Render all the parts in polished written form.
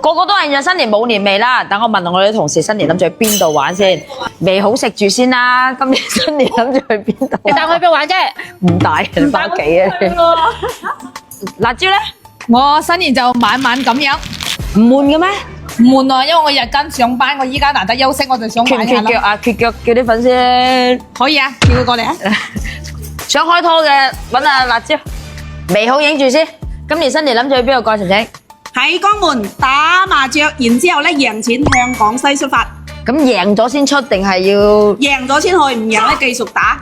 個個都係約新年冇年味啦。等我問我哋啲同事新年諗住去邊度玩先？未好食住先啦。今年新年諗住去邊度？你帶我去邊玩啫？唔帶，你翻屋企啊！辣椒咧，我新年就晚晚咁樣，唔悶嘅咩？唔悶啊，因為我日間上班，我依家難得休息，我就想缺唔玩下咯。缺腳啊？缺腳叫啲粉絲可以啊，叫佢過嚟啊！想開拖嘅揾下辣椒，未好影住先。今年新年諗住去邊度過晴晴？喺江門打麻雀，然之後咧贏錢向廣西出發，咁贏咗先出定係要？贏咗先去，唔贏咧繼續打。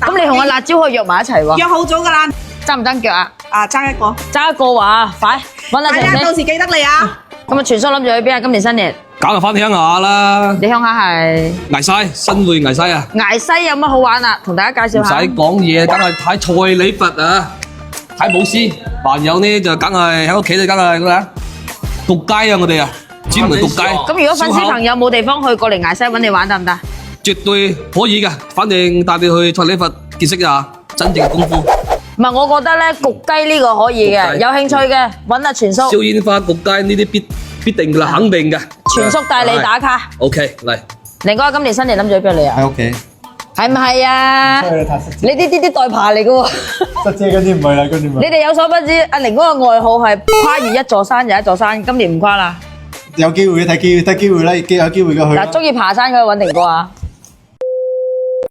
咁你同阿辣椒可以約埋一齊喎？約好咗噶啦，爭唔爭腳啊？啊爭一個，爭一個話快揾阿大家晴晴。到時記得你啊！咁啊，全叔諗住去邊啊？今年新年，梗係翻鄉下啦，你鄉下係崖西新會崖西啊，崖西有乜好玩啊？同大家介唔使紹下。講嘢，梗係睇蔡李佛啊，睇舞獅，還有呢就梗係喺屋企就梗係咩啊？獨街啊，我哋啊，專門獨街。咁如果粉絲朋友冇地方去，過嚟崖西揾你玩得唔得？絕對可以嘅，反正帶你去蔡李佛見識一下真正嘅功夫。唔係，我覺得咧焗雞呢個可以嘅，焗雞有興趣嘅揾阿全叔，燒煙花、焗街呢啲必定㗎啦，肯定嘅。全叔帶你打卡。 OK，嚟。寧哥今年新年諗住去邊度嚟啊？喺屋企，係唔係啊？出去睇失你啲代爬嚟嘅喎。失姐嗰啲唔係啦，嗰啲唔係。你哋有所不知，阿寧哥嘅愛好係跨越一座山又一座山，今年唔跨啦。有機會睇機會啦，有機會嘅去啦。嗱，中意爬山嘅揾寧哥啊！